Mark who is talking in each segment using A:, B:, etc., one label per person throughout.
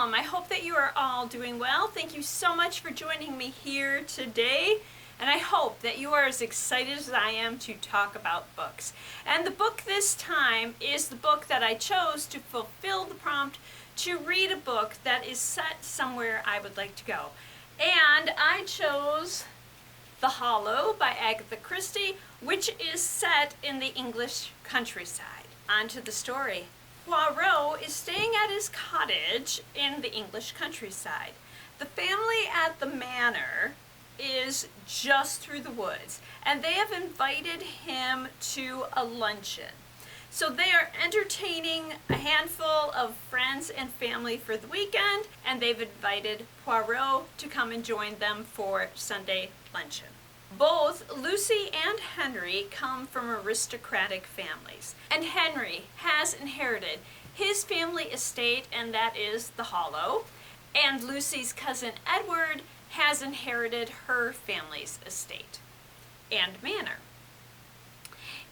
A: welcome. I hope that you are all doing well. Thank you so much for joining me here today. And I hope that you are as excited as I am to talk about books. And the book this time is the book that I chose to fulfill the prompt to read a book that is set somewhere I would like to go. And I chose The Hollow by Agatha Christie, which is set in the English countryside. On to the story. Poirot is staying at his cottage in the English countryside. The family at the manor is just through the woods, and they have invited him to a luncheon. So they are entertaining a handful of friends and family for the weekend, and they've invited Poirot to come and join them for Sunday luncheon. Both Lucy and Henry come from aristocratic families, and Henry has inherited his family estate, and that is the Hollow, and Lucy's cousin Edward has inherited her family's estate and manor.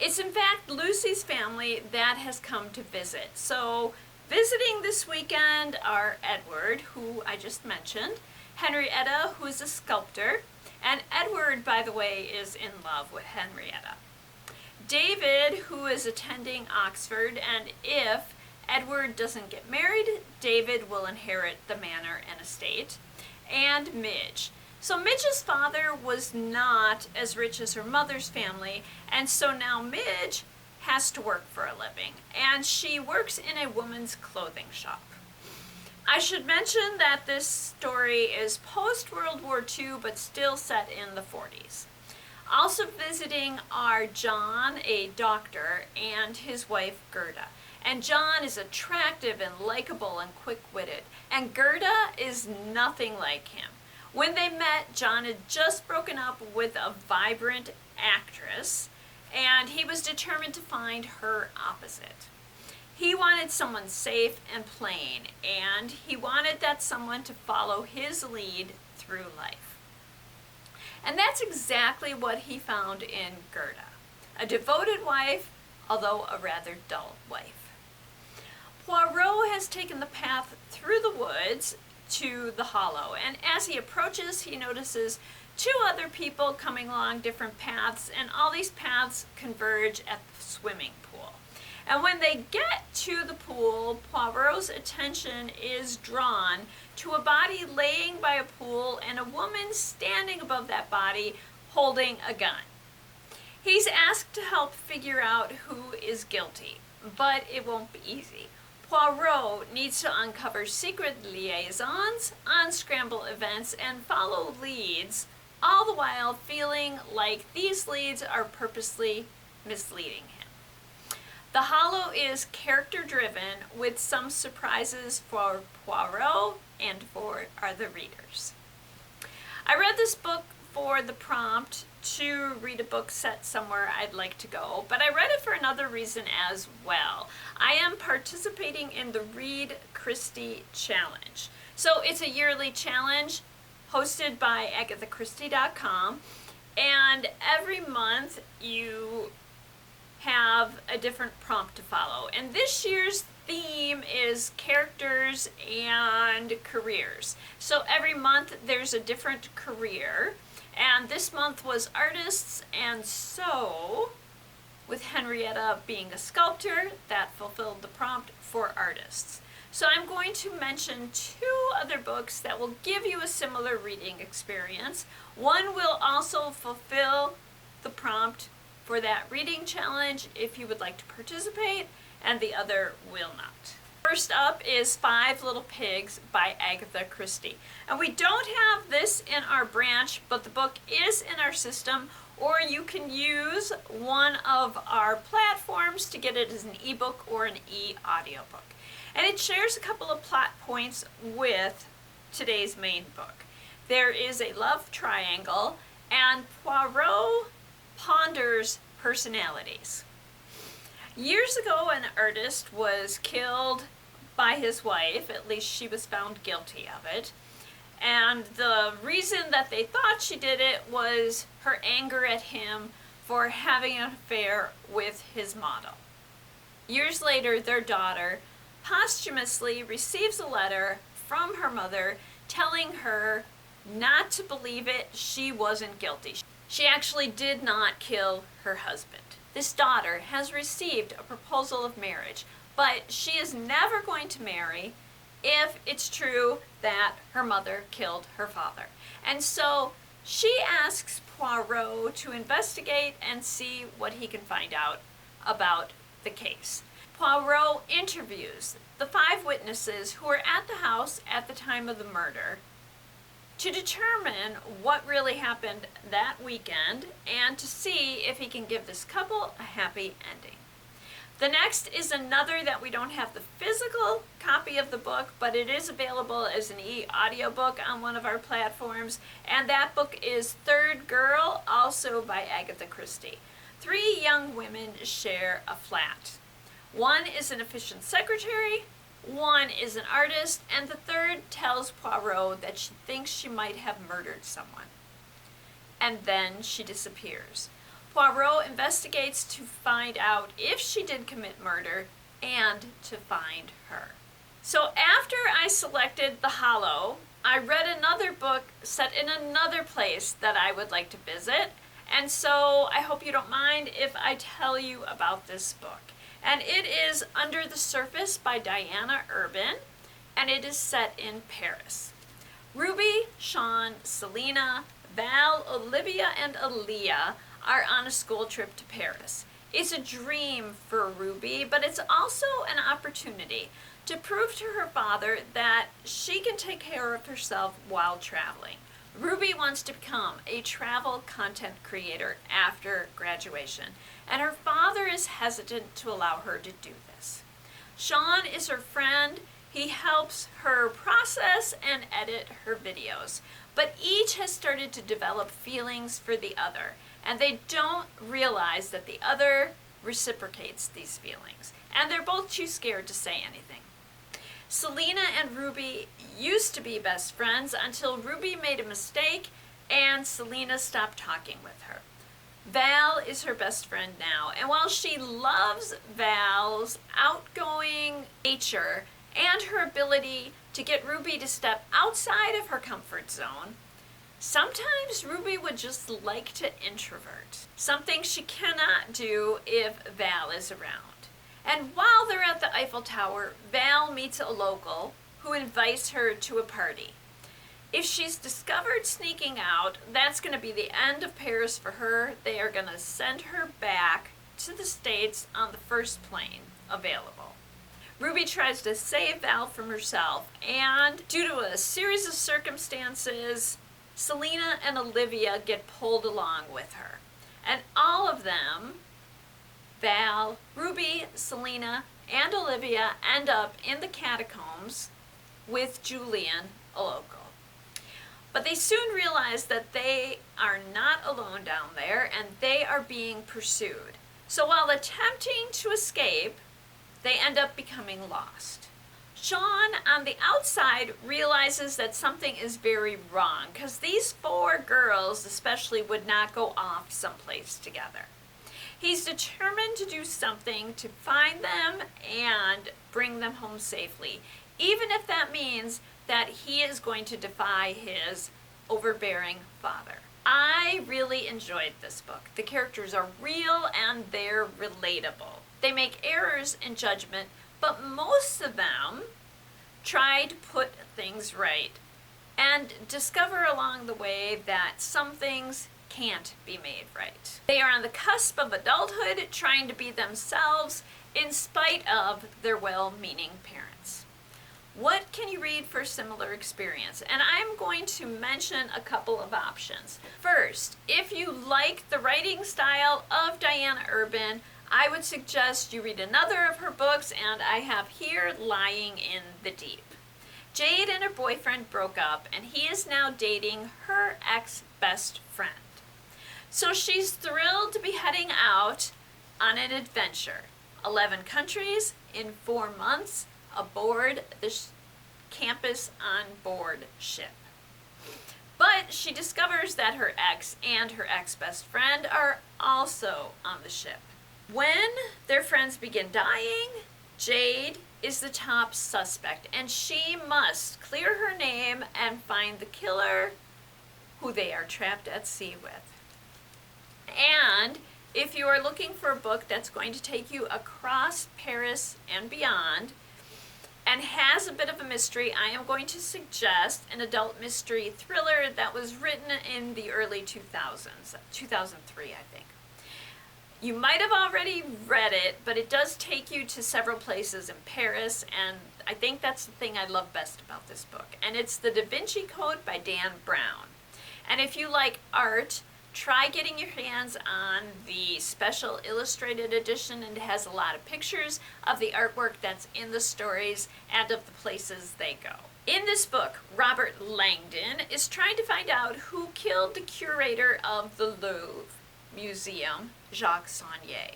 A: It's in fact Lucy's family that has come to visit. So visiting this weekend are Edward, who I just mentioned, Henrietta, who is a sculptor, and Edward, by the way, is in love with Henrietta. David, who is attending Oxford, and if Edward doesn't get married, David will inherit the manor and estate, and Midge. So Midge's father was not as rich as her mother's family, and so now Midge has to work for a living, and she works in a woman's clothing shop. I should mention that this story is post-World War II, but still set in the 40s. Also visiting are John, a doctor, and his wife Gerda. And John is attractive and likable and quick-witted, and Gerda is nothing like him. When they met, John had just broken up with a vibrant actress, and he was determined to find her opposite. He wanted someone safe and plain, and he wanted that someone to follow his lead through life. And that's exactly what he found in Gerda, a devoted wife, although a rather dull wife. Poirot has taken the path through the woods to the Hollow, and as he approaches, he notices two other people coming along different paths, and all these paths converge at the swimming pool. And when they get to the pool, Poirot's attention is drawn to a body laying by a pool and a woman standing above that body holding a gun. He's asked to help figure out who is guilty, but it won't be easy. Poirot needs to uncover secret liaisons, unscramble events, and follow leads, all the while feeling like these leads are purposely misleading him. The Hollow is character-driven with some surprises for Poirot and for other readers. I read this book for the prompt to read a book set somewhere I'd like to go, but I read it for another reason as well. I am participating in the Read Christie Challenge. So it's a yearly challenge hosted by agathachristie.com, and every month you have a different prompt to follow. And this year's theme is characters and careers. So every month there's a different career, and this month was artists, and so with Henrietta being a sculptor, that fulfilled the prompt for artists. So I'm going to mention two other books that will give you a similar reading experience. One will also fulfill the prompt for that reading challenge if you would like to participate, and the other will not. First up is Five Little Pigs by Agatha Christie. And we don't have this in our branch, but the book is in our system, or you can use one of our platforms to get it as an ebook or an e-audiobook. And it shares a couple of plot points with today's main book. There is a love triangle, and Poirot ponders personalities. Years ago, an artist was killed by his wife, at least she was found guilty of it, and the reason that they thought she did it was her anger at him for having an affair with his model. Years later, their daughter posthumously receives a letter from her mother telling her not to believe it, she wasn't guilty. She actually did not kill her husband. This daughter has received a proposal of marriage, but she is never going to marry if it's true that her mother killed her father. And so she asks Poirot to investigate and see what he can find out about the case. Poirot interviews the 5 witnesses who were at the house at the time of the murder to determine what really happened that weekend and to see if he can give this couple a happy ending. The next is another that we don't have the physical copy of the book, but it is available as an e-audiobook on one of our platforms, and that book is Third Girl, also by Agatha Christie. 3 young women share a flat. One is an efficient secretary, one is an artist, and the third tells Poirot that she thinks she might have murdered someone. And then she disappears. Poirot investigates to find out if she did commit murder and to find her. So after I selected The Hollow, I read another book set in another place that I would like to visit, and so I hope you don't mind if I tell you about this book. And it is Under the Surface by Diana Urban, and it is set in Paris. Ruby, Sean, Selena, Val, Olivia, and Aaliyah are on a school trip to Paris. It's a dream for Ruby, but it's also an opportunity to prove to her father that she can take care of herself while traveling. Ruby wants to become a travel content creator after graduation, and her father is hesitant to allow her to do this. Sean is her friend. He helps her process and edit her videos, but each has started to develop feelings for the other, and they don't realize that the other reciprocates these feelings, and they're both too scared to say anything. Selena and Ruby used to be best friends until Ruby made a mistake and Selena stopped talking with her. Val is her best friend now, and while she loves Val's outgoing nature and her ability to get Ruby to step outside of her comfort zone, sometimes Ruby would just like to introvert, something she cannot do if Val is around. And while they're at the Eiffel Tower, Val meets a local who invites her to a party. If she's discovered sneaking out, that's going to be the end of Paris for her. They are going to send her back to the States on the first plane available. Ruby tries to save Val from herself, and due to a series of circumstances, Selena and Olivia get pulled along with her. And all of them, Val, Ruby, Selena, and Olivia, end up in the catacombs with Julian, a local. But they soon realize that they are not alone down there and they are being pursued. So while attempting to escape, they end up becoming lost. Sean, on the outside, realizes that something is very wrong because these 4 girls especially would not go off someplace together. He's determined to do something to find them and bring them home safely, even if that means that he is going to defy his overbearing father. I really enjoyed this book. The characters are real and they're relatable. They make errors in judgment, but most of them try to put things right and discover along the way that some things can't be made right. They are on the cusp of adulthood, trying to be themselves in spite of their well-meaning parents. What can you read for a similar experience? And I'm going to mention a couple of options. First, if you like the writing style of Diana Urban, I would suggest you read another of her books, and I have here Lying in the Deep. Jade and her boyfriend broke up, and he is now dating her ex-best friend. So she's thrilled to be heading out on an adventure. 11 countries in 4 months aboard the campus on board ship. But she discovers that her ex and her ex-best friend are also on the ship. When their friends begin dying, Jade is the top suspect, and she must clear her name and find the killer who they are trapped at sea with. And if you are looking for a book that's going to take you across Paris and beyond and has a bit of a mystery, I am going to suggest an adult mystery thriller that was written in the early 2000s, 2003, I think. You might have already read it, but it does take you to several places in Paris, and I think that's the thing I love best about this book. And it's The DaVinci Code by Dan Brown. And if you like art, try getting your hands on the special illustrated edition, and it has a lot of pictures of the artwork that's in the stories and of the places they go. In this book, Robert Langdon is trying to find out who killed the curator of the Louvre Museum, Jacques Saunier,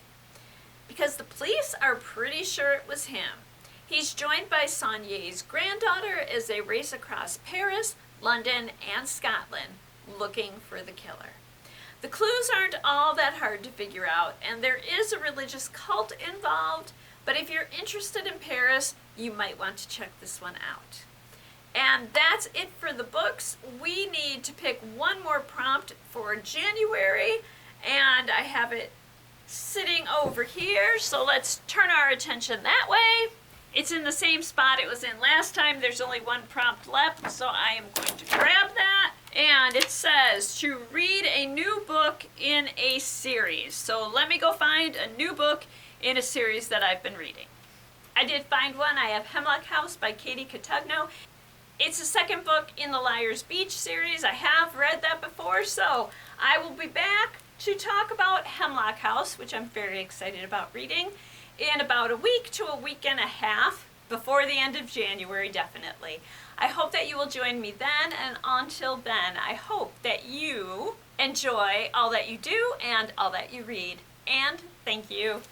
A: because the police are pretty sure it was him. He's joined by Saunier's granddaughter as they race across Paris, London, and Scotland looking for the killer. The clues aren't all that hard to figure out, and there is a religious cult involved, but if you're interested in Paris, you might want to check this one out. And that's it for the books. We need to pick one more prompt for January, and I have it sitting over here, so let's turn our attention that way. It's in the same spot it was in last time. There's only one prompt left, so I am going to grab that. And it says to read a new book in a series. So let me go find a new book in a series that I've been reading. I did find one. I have Hemlock House by Katie Cotugno. It's the second book in the Liar's Beach series. I have read that before, so I will be back to talk about Hemlock House, which I'm very excited about reading, in about a week to a week and a half, before the end of January, definitely. I hope that you will join me then, and until then, I hope that you enjoy all that you do and all that you read. And thank you.